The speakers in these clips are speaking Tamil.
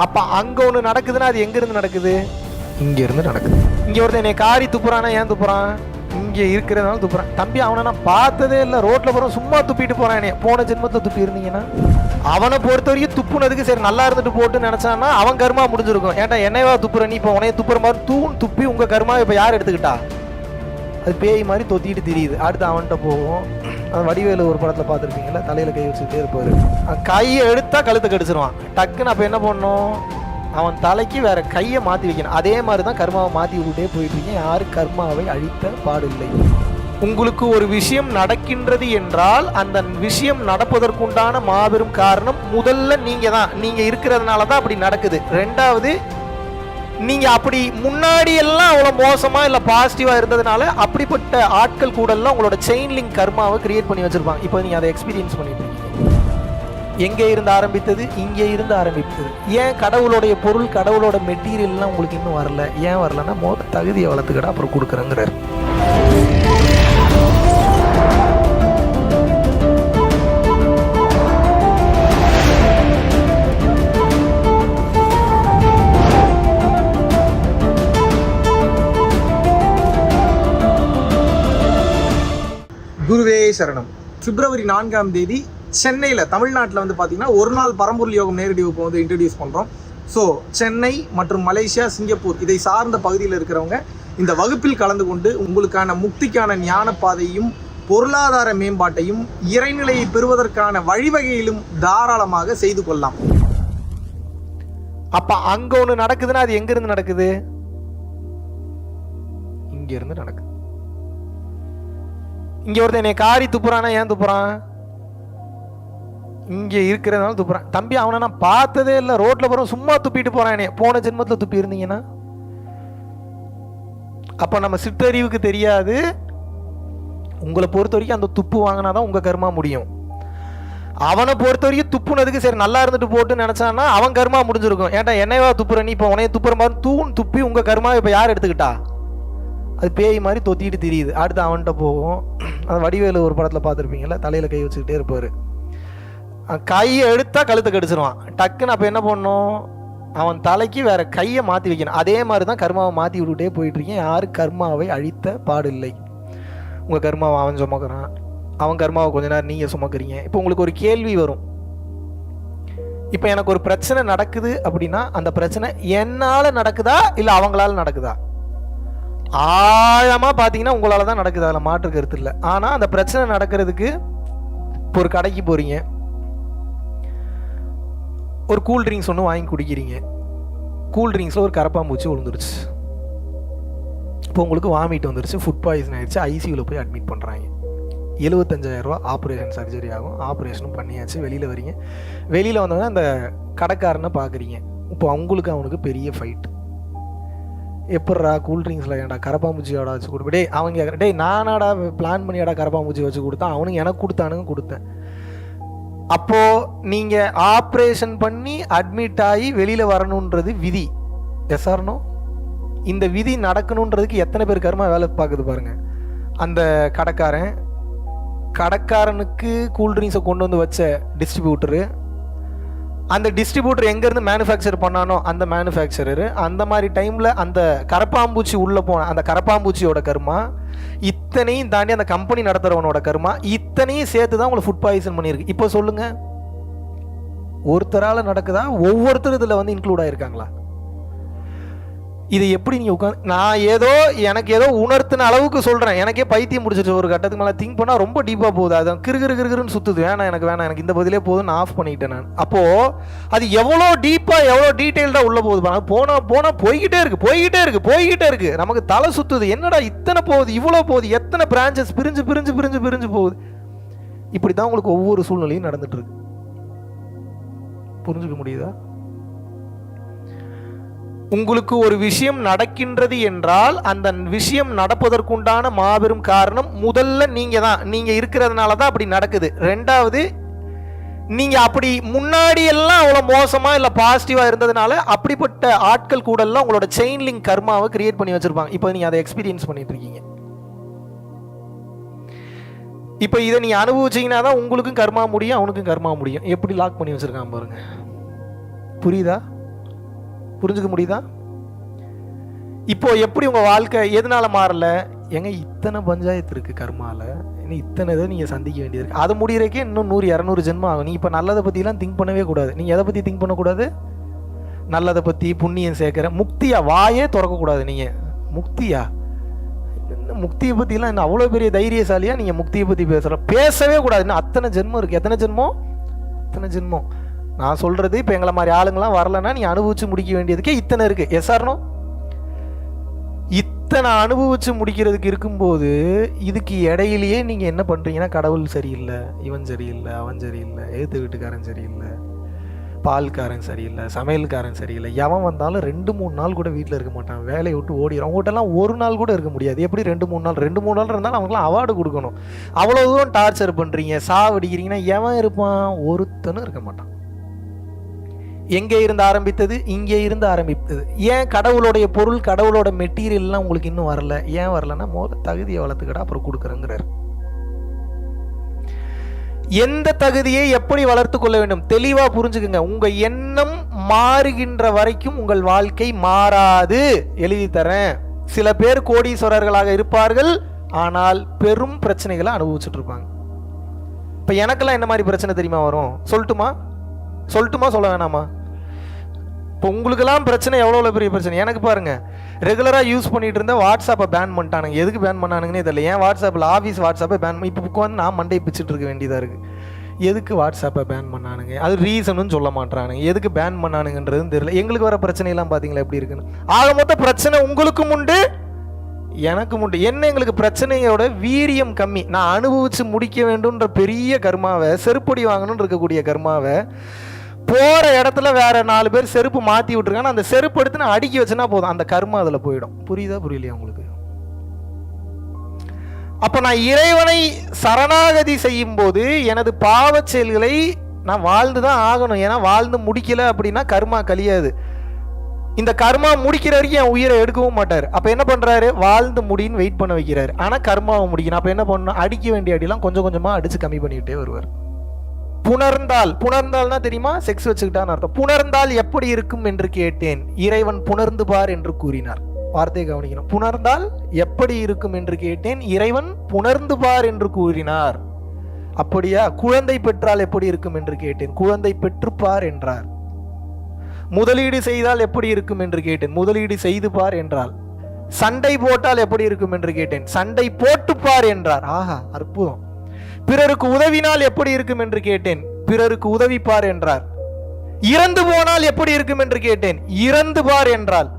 அப்ப அங்க ஒண்ணு நடக்குதுன்னா அது எங்க இருந்து நடக்குது? இங்க இருந்து நடக்குது. இங்க ஒருத்தன் என்னை காரி துப்புறானா ஏன் துப்புறான்? இங்க இருக்கிறதுனால துப்புறான். தம்பி அவனை நான் பார்த்ததே இல்லை, ரோட்ல போறோம் சும்மா துப்பிட்டு போறான். என்னைய போன ஜென்மத்தில் துப்பி இருந்தீங்கன்னா அவனை பொறுத்த வரைக்கும் துப்புனதுக்கு சரி நல்லா இருந்துட்டு போட்டு நினைச்சான்னா அவன் கர்மா முடிஞ்சிருக்கும். ஏன்டா என்னையவா துப்புற நீ? இப்போ உனைய துப்புற மாதிரி துப்பி உங்க கர்மா இப்போ யார் எடுத்துக்கிட்டா? அது பேய் மாதிரி தொத்திட்டு தெரியுது. அடுத்து அவன்கிட்ட போவோம். அந்த வடிவேலு ஒரு படத்தில் பார்த்துருப்பீங்களா, தலையில் கை வச்சுக்கிட்டே இருப்பாரு. கையை எடுத்தா கழுத்தை கடிச்சிருவான். டக்குன்னு அப்போ என்ன பண்ணணும்? அவன் தலைக்கு வேற கையை மாற்றி வைக்கணும். அதே மாதிரி தான் கர்மாவை மாற்றி விட்டுட்டே போயிட்டு இருக்கீங்க. யாரும் கர்மாவை அழித்த பாடில்லை. உங்களுக்கு ஒரு விஷயம் நடக்கின்றது என்றால் அந்த விஷயம் நடப்பதற்குண்டான மாபெரும் காரணம் முதல்ல நீங்க தான். நீங்க இருக்கிறதுனால தான் அப்படி நடக்குது. ரெண்டாவது, நீங்க அப்படி முன்னாடி எல்லாம் அவ்வளவு மோசமா இல்ல பாசிட்டிவா இருந்ததுனால அப்படிப்பட்ட ஆட்கள் கூட எல்லாம் உங்களோட செயின் லிங்க் கர்மாவை கிரியேட் பண்ணி வச்சிருப்பாங்க. இப்போ நீங்க அதை எக்ஸ்பீரியன்ஸ் பண்ணிட்டு இருக்கீங்க. எங்கே இருந்து ஆரம்பித்தது? இங்கே இருந்து ஆரம்பித்தது. ஏன் கடவுளுடைய பொருள், கடவுளோட மெட்டீரியல்லாம் உங்களுக்கு இன்னும் வரல? ஏன் வரலன்னா மோத தகுதியை வளர்த்துக்கிட அப்புறம் கொடுக்குறேங்கிறார். குருவே சரணம். பிப்ரவரி 4ஆம் தேதி சென்னையில், தமிழ்நாட்டில் வந்து பார்த்தீங்கன்னா ஒரு நாள் பரம்பொருள் யோகம் நேரடி வகுப்பு வந்து இன்ட்ரடியூஸ் பண்ணுறோம். ஸோ சென்னை மற்றும் மலேசியா, சிங்கப்பூர் இதை சார்ந்த பகுதியில் இருக்கிறவங்க இந்த வகுப்பில் கலந்து கொண்டு உங்களுக்கான முக்திக்கான ஞான பாதையும் பொருளாதார மேம்பாட்டையும் இறைநிலையை பெறுவதற்கான வழிவகையிலும் தாராளமாக செய்து கொள்ளலாம். அப்ப அங்க ஒண்ணு நடக்குதுன்னா அது எங்க இருந்து நடக்குது? இங்க இருந்து நடக்குது. இங்க ஒருத்தன் என்னை காரி துப்புறானா ஏன் துப்புறான்? இங்க இருக்கிறதுனால துப்புறான். தம்பி அவனை நான் பார்த்ததே இல்லை, ரோட்ல போறோம் சும்மா துப்பிட்டு போறான். என்னைய போன ஜென்மத்தில் துப்பி இருந்தீங்கன்னா அப்ப நம்ம சிற்றறிவுக்கு தெரியாது. உங்களை பொறுத்த வரைக்கும் அந்த துப்பு வாங்கினாதான் உங்க கர்மா முடியும். அவனை பொறுத்த வரைக்கும் துப்புனதுக்கு சரி நல்லா இருந்துட்டு போட்டு நினைச்சான்னா அவன் கர்மா முடிஞ்சிருக்கும். ஏன்டா என்னையவா துப்புற நீ? இப்போ உனைய துப்புற மாதிரி துப்பி உங்க கர்மா இப்போ யார் எடுத்துக்கிட்டா? அது பேய் மாதிரி தொத்திட்டு தெரியுது. அடுத்து அவன்கிட்ட போவோம். அந்த வடிவேலு ஒரு படத்தில் பார்த்துருப்பீங்களா, தலையில் கை வச்சுக்கிட்டே இருப்பார். கையை எடுத்தா கழுத்தை கடிச்சிருவான். டக்குன்னு அப்போ என்ன பண்ணணும்? அவன் தலைக்கு வேற கையை மாற்றி வைக்கணும். அதே மாதிரி தான் கர்மாவை மாற்றி விட்டுட்டே போயிட்டு இருக்கேன். யாரும் கர்மாவை அழித்த பாடில்லை. உங்கள் கர்மாவை அவன் சுமக்கிறான், அவன் கர்மாவை கொஞ்ச நேரம் நீங்கள் சுமக்கிறீங்க. இப்போ உங்களுக்கு ஒரு கேள்வி வரும். இப்போ எனக்கு ஒரு பிரச்சனை நடக்குது அப்படின்னா அந்த பிரச்சனை என்னால் நடக்குதா இல்லை அவங்களால நடக்குதா? ஆழமாக பார்த்தீங்கன்னா உங்களால் தான் நடக்குது, அதில் மாற்று கருத்து இல்லை. ஆனால் அந்த பிரச்சனை நடக்கிறதுக்கு இப்போ ஒரு கடைக்கு போகிறீங்க, ஒரு கூல் ட்ரிங்க்ஸ் ஒன்று வாங்கி குடிக்கிறீங்க. கூல் ட்ரிங்க்ஸில் ஒரு கரப்பாம்பூச்சி விழுந்துருச்சு. இப்போ உங்களுக்கு வாமிட் வந்துருச்சு, ஃபுட் பாய்சன் ஆயிடுச்சு, ஐசியூவில் போய் அட்மிட் பண்ணுறாங்க. 75,000 ரூபா ஆப்ரேஷன் சர்ஜரி ஆகும். ஆப்ரேஷனும் பண்ணியாச்சு. வெளியில் வரீங்க. வெளியில் வந்தோடனே அந்த கடைக்காரனை பார்க்குறீங்க. இப்போ அவனுக்கு பெரிய ஃபைட். எப்பட்றா கூல்ட்ரிங்க்ஸில் ஏன்டா கரப்பாம்பூச்சியோட வச்சு கொடுப்பேன்? டேய் அவங்க கேட்குறேன், டேய் நானாடா பிளான் பண்ணியாடா கரப்பாம்பூச்சி வச்சு கொடுத்தான், அவனுக்கு எனக்கு கொடுத்தேன். அப்போது நீங்கள் ஆப்ரேஷன் பண்ணி அட்மிட் ஆகி வெளியில் வரணுன்றது விதி. Yes or no? இந்த விதி நடக்கணுன்றதுக்கு எத்தனை பேர் கர்மா வேலை பார்க்குது பாருங்கள். அந்த கடைக்காரனுக்கு கூல்ட்ரிங்க்ஸை கொண்டு வந்து வச்ச டிஸ்ட்ரிபியூட்டரு, அந்த டிஸ்ட்ரிபியூட்டர் எங்கேருந்து மேனுஃபேக்சர் பண்ணானோ அந்த மேனுஃபேக்சரரு, அந்த மாதிரி டைமில் அந்த கரப்பாம்பூச்சி உள்ளே போன அந்த கரப்பாம்பூச்சியோட கர்மா, இத்தனையும் தாண்டி அந்த கம்பெனி நடத்துகிறவனோட கர்மா, இத்தனையும் சேர்த்து தான் உங்களை ஃபுட் பாய்சன் பண்ணியிருக்கு. இப்போ சொல்லுங்கள், ஒருத்தரால் நடக்குதா? ஒவ்வொருத்தரும் இதில் வந்து இன்க்ளூட் ஆகிருக்காங்களா? இது எப்படி நீங்கள் நான் எனக்கு ஏதோ உணர்த்தின அளவுக்கு சொல்கிறேன். எனக்கே பைத்தியம் முடிச்சிச்சு. ஒரு கட்டத்துக்கு மேலே திங்க் பண்ணால் ரொம்ப டீப்பாக போகுது. அது கிருகிருன்னு சுற்றுது. வேணாம் எனக்கு இந்த பதிலே போதும், ஆஃப் பண்ணிக்கிட்டேன் நான். அப்போது அது எவ்வளோ டீப்பாக எவ்வளோ டீட்டெயில்டாக உள்ளே போகுது. போனால் போய்கிட்டே இருக்குது. நமக்கு தலை சுற்றுது. என்னடா இத்தனை போகுது, இவ்வளோ போகுது, எத்தனை பிரான்ச்சஸ் பிரிஞ்சு போகுது. இப்படி தான் உங்களுக்கு ஒவ்வொரு சூழ்நிலையும் நடந்துட்டு இருக்கு. புரிஞ்சுக்க முடியுதா? உங்களுக்கு ஒரு விஷயம் நடக்கின்றது என்றால் அந்த விஷயம் நடப்பதற்குண்டான மாபெரும் காரணம் முதல்ல நீங்க தான். நீங்க இருக்கிறதுனால தான் அப்படி நடக்குது. ரெண்டாவது, நீங்க அப்படி முன்னாடி எல்லாம் அவ்வளவு மோசமா இல்ல பாசிட்டிவா இருந்ததுனால அப்படிப்பட்ட ஆட்கள் கூட எல்லாம் உங்களோட செயின் லிங்க் கர்மாவை கிரியேட் பண்ணி வச்சிருப்பாங்க. இப்போ நீங்க அதை எக்ஸ்பீரியன்ஸ் பண்ணிட்டு இருக்கீங்க. இப்போ இதை நீங்க அனுபவிச்சீங்கன்னா தான் உங்களுக்கும் கர்மா முடியும், அவனுக்கும் கர்மா முடியும். எப்படி லாக் பண்ணி வச்சிருக்கான் பாருங்க. புரியுதா? புரிஞ்சுக்க முடியுதா? இப்போ எப்படி உங்க வாழ்க்கை எதனால மாறல? ஏங்க இத்தனை பஞ்சாயத்து இருக்கு கர்மால, இன்னும் இத்தனை இதை நீங்க சந்திக்க வேண்டியது இருக்கு. அது முடியறக்கே இன்னும் 100-200 ஜென்மம் ஆகும். நீ இப்ப நல்லதை பத்திலாம் திங்க் பண்ணவே கூடாது. நீங்க எதை பத்தி திங்க் பண்ணக்கூடாது? நல்லதை பத்தி, புண்ணியம் சேர்க்கிற முக்தியா, வாயே திறக்க கூடாது. நீங்க முக்தியா, முக்தியை பத்திலாம் என்ன அவ்வளோ பெரிய தைரியசாலியா நீங்க முக்தியை பத்தி பேசவே கூடாது. இன்னும் அத்தனை ஜென்மம் இருக்கு. எத்தனை ஜென்மம்? அத்தனை ஜென்மம். நான் சொல்றது இப்போ எங்களை மாதிரி ஆளுங்களாம் வரலன்னா நீ அனுபவிச்சு முடிக்க வேண்டியதுக்கே இத்தனை இருக்கு. எஸ்ஆர்னோ? இத்தனை அனுபவிச்சு முடிக்கிறதுக்கு இருக்கும்போது இதுக்கு இடையிலேயே நீங்க என்ன பண்றீங்கன்னா, கடவுள் சரியில்லை, இவன் சரியில்லை, அவன் சரியில்லை, எழுத்து வீட்டுக்காரன் சரியில்லை, பால்காரன் சரியில்லை, சமையல்காரன் சரியில்லை. எவன் வந்தாலும் 2-3 நாள் கூட வீட்டில் இருக்க மாட்டான், வேலையை விட்டு ஓடிடும். அவங்ககிட்டலாம் ஒரு நாள் கூட இருக்க முடியாது. எப்படி 2-3 நாள்? 2-3 நாள் இருந்தாலும் அவங்களுக்குலாம் அவார்டு கொடுக்கணும். அவ்வளோ தூரம் டார்ச்சர் பண்ணுறீங்க, சாவடிக்கிறீங்கன்னா எவன் இருப்பான்? ஒருத்தனும் இருக்க மாட்டான். எங்கே இருந்து ஆரம்பித்தது? இங்கே இருந்து ஆரம்பித்தது. ஏன்? கடவுளுடைய பொருள், கடவுளோட மெட்டீரியல்லாம் உங்களுக்கு இன்னும் வரல. ஏன் வரலன்னா, முதல்ல தகுதியை வளர்த்துக்கிட்டா அப்புறம் கொடுக்குறேங்கிறார். எந்த தகுதியை எப்படி வளர்த்து கொள்ள வேண்டும் தெளிவா புரிஞ்சுக்குங்க. உங்க எண்ணம் மாறுகின்ற வரைக்கும் உங்கள் வாழ்க்கை மாறாது. எழுதி தரேன். சில பேர் கோடீஸ்வரர்களாக இருப்பார்கள், ஆனால் பெரும் பிரச்சனைகளை அனுபவிச்சுட்டு இருப்பாங்க. இப்ப எனக்கெல்லாம் என்ன மாதிரி பிரச்சனை தெரியுமா வரும்? சொல்லட்டுமா? சொல்ல வேணாமா? இப்போ உங்களுக்கெல்லாம் பிரச்சனை எவ்வளோ பெரிய பிரச்சனை. எனக்கு பாருங்க, ரெகுலராக யூஸ் பண்ணிட்டு இருந்த வாட்ஸ்அப்பை பேன் பண்ணிட்டானுங்க. எதுக்கு பேன் பண்ணானுங்கன்னே தெரியல. ஏன் வாட்ஸ்அப்பில் ஆஃபீஸ் வாட்ஸ்அப்பை பேன் இப்போ உட்காந்து நான் மண்டை பிச்சுட்டு இருக்க வேண்டியதாக இருக்குது. எதுக்கு வாட்ஸ்அப்பை பேன் பண்ணானுங்க? அது ரீசனும் சொல்ல மாட்டானுங்க. எதுக்கு பேன் பண்ணானுங்கன்றதும் தெரியல. எங்களுக்கு வர பிரச்சனையெல்லாம் பார்த்தீங்களா எப்படி இருக்குன்னு. ஆக மொத்த பிரச்சனை உங்களுக்கும் உண்டு, எனக்கும் உண்டு. என்ன எங்களுக்கு பிரச்சனையோட வீரியம் கம்மி. நான் அனுபவிச்சு முடிக்க வேண்டும்ன்ற பெரிய கர்மாவை, செருப்படி வாங்கணும்னு இருக்கக்கூடிய கர்மாவை, போற இடத்துல வேற 4 பேர் செருப்பு மாத்தி விட்டுருக்காங்க, அந்த செருப்பு எடுத்து நான் அடுக்கி வச்சேன்னா போதும், அந்த கர்மா அதுல போயிடும். புரியுதா புரியலையா உங்களுக்கு? அப்ப நான் இறைவனை சரணாகதி செய்யும் போது எனது பாவ செயல்களை நான் வாழ்ந்துதான் ஆகணும். ஏன்னா வாழ்ந்து முடிக்கல அப்படின்னா கர்மா கழியாது. இந்த கர்மா முடிக்கிற வரைக்கும் என் உயிரை எடுக்கவும் மாட்டார். அப்ப என்ன பண்றாரு? வாழ்ந்து முடின்னு வெயிட் பண்ண வைக்கிறாரு. ஆனா கர்மாவை முடிக்கணும். அப்ப என்ன பண்ணணும்? அடிக்க வேண்டிய அடியெல்லாம் கொஞ்சம் கொஞ்சமா அடிச்சு கம்மி பண்ணிக்கிட்டே வருவார். புணர்ந்தால்னா தெரியுமா? செக்ஸ் வச்சுக்கிட்டான்னு அர்த்தம். புணர்ந்தால் எப்படி இருக்கும் என்று கேட்டேன், இறைவன் புணர்ந்து பார் என்று கூறினார். வார்த்தையை கவனிக்கணும். புணர்ந்தால் எப்படி இருக்கும் என்று கேட்டேன், இறைவன் புணர்ந்து பார் என்று கூறினார். அப்படியா? குழந்தை பெற்றால் எப்படி இருக்கும் என்று கேட்டேன், குழந்தை பெற்றுப்பார் என்றார். முதலீடு செய்தால் எப்படி இருக்கும் என்று கேட்டேன், முதலீடு செய்து பார் என்றார். சண்டை போட்டால் எப்படி இருக்கும் என்று கேட்டேன், சண்டை போட்டுப்பார் என்றார். ஆஹா, அற்புதம். பிறருக்கு உதவினால் எப்படி இருக்கும் என்று கேட்டேன், பிறருக்கு உதவிப்பார் என்றார். இறந்து போனால் எப்படி இருக்கும் என்று கேட்டேன், இறந்து பார் என்றால்.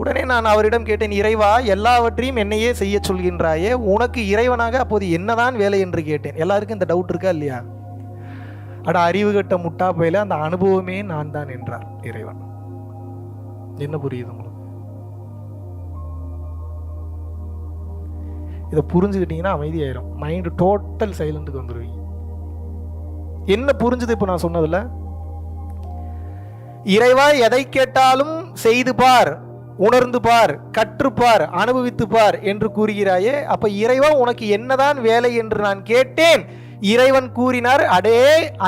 உடனே நான் அவரிடம் கேட்டேன், இறைவா, எல்லாவற்றையும் என்னையே செய்ய சொல்கின்றாயே, உனக்கு இறைவனாக அப்போது என்னதான் வேலை என்று கேட்டேன். எல்லாருக்கும் இந்த டவுட் இருக்கா இல்லையா? அட அறிவு கட்ட முட்டா போயில, அந்த அனுபவமே நான் தான் என்றார் இறைவன். என்ன புரியுது உங்களுக்கு? இதை புரிஞ்சுக்கிட்டீங்கன்னா அமைதியாயிரும். மைண்ட் டோட்டல் சைலண்ட்டுக்கு வந்துருவீங்க. என்ன புரிஞ்சுது இப்போ நான் சொன்னதுல? இறைவா, எதை கேட்டாலும் செய்து பார், உணர்ந்து பார், கற்றுப்பார், அனுபவித்து பார் என்று கூறுகிறாயே. அப்ப இறைவா, உனக்கு என்னதான் வேலை என்று நான் கேட்டேன். இறைவன் கூறினார், அடே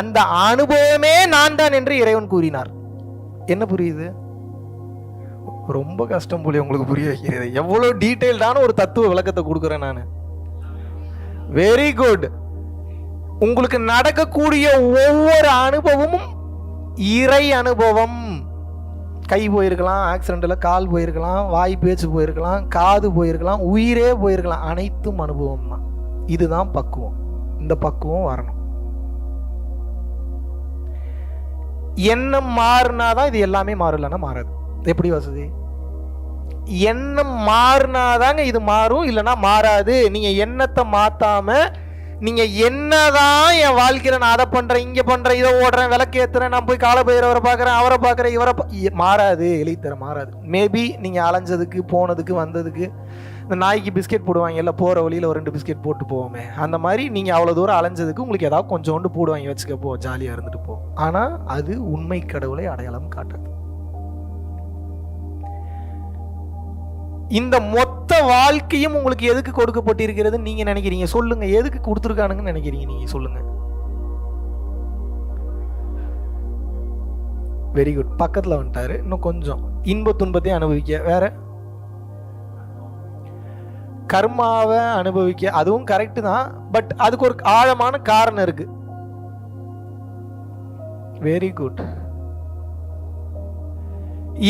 அந்த அனுபவமே நான் தான் என்று இறைவன் கூறினார். என்ன புரியுது? ரொம்ப கஷ்டம் போல உங்களுக்கு புரிய வைக்கிறது. எவ்வளவு டீடைல்டான ஒரு தத்துவ விளக்கத்தை கொடுக்குறேன் நான். Very good. உங்களுக்கு நடக்கக்கூடிய ஒவ்வொரு அனுபவமும் இறை அனுபவம். கை போயிருக்கலாம், ஆக்சிடென்ட்ல கால் போயிருக்கலாம், வாய் பேச்சு போயிருக்கலாம், காது போயிருக்கலாம், உயிரே போயிருக்கலாம். அனைத்தும் அனுபவம் தான். இதுதான் பக்குவம். இந்த பக்குவம் வரணும். எண்ணம் மாறினாதான் இது எல்லாமே மாறும், இல்லைன்னா மாறாது. எப்படி வசதி? எண்ணம் மாறினாதாங்க இது மாறும், இல்லைன்னா மாறாது. நீங்க எண்ணத்தை மாத்தாம நீங்க என்னதான் என் வாழ்க்கையில நான் அதை பண்றேன், இங்க பண்றேன், இதை ஓடுறேன், விளக்கு ஏத்துறேன், நான் போய் கால பயிரவரை பாக்குறேன், அவரை பாக்குறேன், இவரை மாறாது. எழுதித்தர மாறாது. மேபி நீங்க அலைஞ்சதுக்கு, போனதுக்கு, வந்ததுக்கு, இந்த நாய்க்கு பிஸ்கெட் போடுவாங்க, இல்லை போற வழியில ஒரு 2 பிஸ்கெட் போட்டு போவோமே, அந்த மாதிரி நீங்க அவ்வளவு தூரம் அலைஞ்சதுக்கு உங்களுக்கு ஏதாவது கொஞ்சோண்டு போடுவாங்க, வச்சுக்க போ, ஜாலியா இருந்துட்டு போ. ஆனா அது உண்மை கடவுளை அடையாளம் காட்டாது. இந்த மொத்த வாழ்க்கையும் உங்களுக்கு எதுக்கு கொடுக்கப்பட்டிருக்கிறது நீங்க நினைக்கிறீங்க? சொல்லுங்க. எதுக்கு கொடுத்துருக்கானுங்கன்னு நினைக்கிறீங்க நீங்க? சொல்லுங்க. Very good. பக்கத்துல வந்துட்டாரு. இன்னும் கொஞ்சம். இன்ப துன்பத்தை அனுபவிக்க. வேற கர்மாவை அனுபவிக்க, அதுவும் கரெக்டு தான். பட் அதுக்கு ஒரு ஆழமான காரணம் இருக்கு. Very good.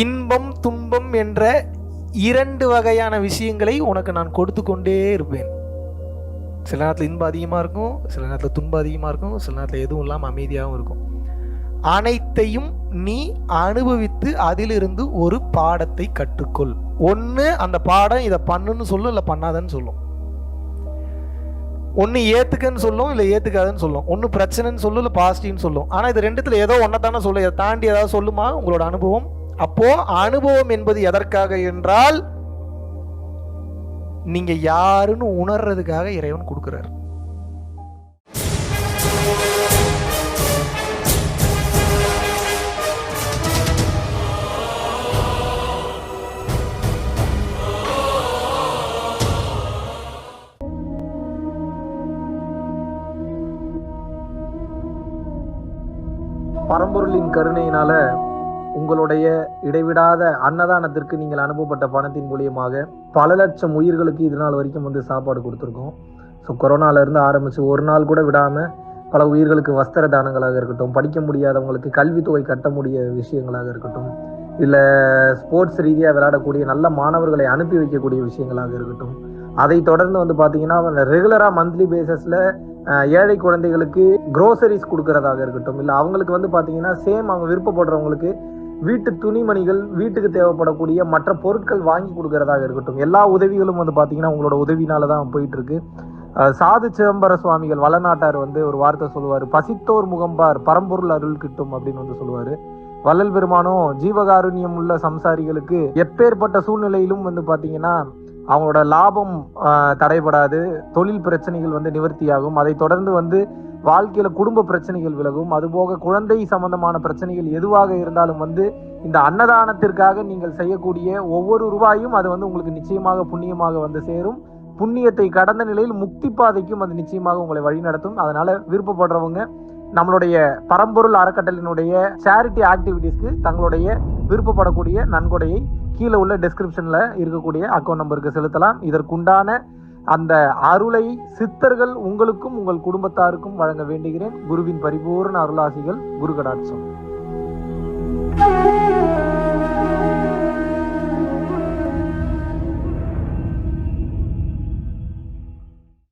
இன்பம் துன்பம் என்ற 2 வகையான விஷயங்களை உனக்கு நான் கொடுத்து கொண்டே இருப்பேன். சில நேரத்தில் இன்பம் அதிகமாக இருக்கும், சில நேரத்தில் துன்பம் அதிகமாக இருக்கும், சில நேரத்தில் எதுவும் இல்லாமல் அமைதியாகவும் இருக்கும். அனைத்தையும் நீ அனுபவித்து அதிலிருந்து ஒரு பாடத்தை கற்றுக்கொள். ஒன்று அந்த பாடம் இதை பண்ணுன்னு சொல்லும், இல்லை பண்ணாதன்னு சொல்லும். ஒன்று ஏற்றுக்கன்னு சொல்லும், இல்லை ஏற்றுக்காதுன்னு சொல்லும். ஒன்று பிரச்சனைன்னு சொல்லும், இல்லை பாசிட்டிவ்னு சொல்லும். ஆனால் இது ரெண்டுத்தில் ஏதோ ஒன்றை தானே சொல்லும். இதை தாண்டி ஏதாவது சொல்லுமா உங்களோட அனுபவம்? அப்போ அனுபவம் என்பது எதற்காக என்றால் நீங்க யாருன்னு உணர்றதுக்காக இறைவன் கொடுக்கிறார். பரம்பொருளின் கருணையினால உங்களுடைய இடைவிடாத அன்னதானத்திற்கு நீங்கள் அனுப்பப்பட்ட பணத்தின் மூலியமாக பல லட்சம் உயிர்களுக்கு இது நாள் வரைக்கும் சாப்பாடு கொடுத்துருக்கோம். ஸோ கொரோனாலேருந்து ஆரம்பித்து ஒரு நாள் கூட விடாமல் பல உயிர்களுக்கு வஸ்திர தானங்களாக இருக்கட்டும், படிக்க முடியாதவங்களுக்கு கல்வித்தொகை கட்ட முடிய விஷயங்களாக இருக்கட்டும், இல்லை ஸ்போர்ட்ஸ் ரீதியாக விளையாடக்கூடிய நல்ல மாணவர்களை அனுப்பி வைக்கக்கூடிய விஷயங்களாக இருக்கட்டும், அதை தொடர்ந்து பார்த்தீங்கன்னா ரெகுலராக மந்த்லி பேசிஸில் ஏழை குழந்தைகளுக்கு க்ரோசரிஸ் கொடுக்கறதாக இருக்கட்டும், இல்லை அவங்களுக்கு பார்த்தீங்கன்னா சேம் அவங்க விருப்பப்படுறவங்களுக்கு வீட்டு துணிமணிகள், வீட்டுக்கு தேவைப்படக்கூடிய மற்ற பொருட்கள் வாங்கி கொடுக்கறதாக இருக்கட்டும், எல்லா உதவிகளும் பார்த்தீங்கன்னா உங்களோட உதவினால தான் போயிட்டு இருக்கு. சாது சிதம்பர சுவாமிகள் வளநாட்டார் ஒரு வார்த்தை சொல்லுவார், பசித்தோர் முகம்பார் பரம்பொருள் அருள் கிட்டும் அப்படின்னு சொல்லுவார். வள்ளல் பெருமானும் ஜீவகாருண்யம் உள்ள சம்சாரிகளுக்கு எப்பேற்பட்ட சூழ்நிலையிலும் பார்த்தீங்கன்னா அவங்களோட லாபம் தடைபடாது, தொழில் பிரச்சனைகள் நிவர்த்தியாகும், அதை தொடர்ந்து வாழ்க்கையில குடும்ப பிரச்சனைகள் விலகும், அதுபோக குழந்தை சம்பந்தமான பிரச்சனைகள் எதுவாக இருந்தாலும் இந்த அன்னதானத்திற்காக நீங்கள் செய்யக்கூடிய ஒவ்வொரு ரூபாயும் அது உங்களுக்கு நிச்சயமாக புண்ணியமாக சேரும். புண்ணியத்தை கடந்த நிலையில் முக்தி பாதைக்கும் அது நிச்சயமாக உங்களை வழி நடத்தும். அதனால விருப்பப்படுறவங்க நம்மளுடைய பரம்பொருள் அறக்கட்டளையினுடைய சேரிட்டி ஆக்டிவிட்டீஸ்க்கு தங்களுடைய விருப்பப்படக்கூடிய நன்கொடையை கீழே உள்ள டெஸ்கிரிப்ஷன்ல இருக்கக்கூடிய அக்கௌண்ட் நம்பருக்கு செலுத்தலாம். இதற்குண்டான அந்த அருளை சித்தர்கள் உங்களுக்கும் உங்கள் குடும்பத்தாருக்கும் வழங்க வேண்டுகிறேன். குருவின் பரிபூர்ண அருளாசிகள். குரு கடாட்சம்.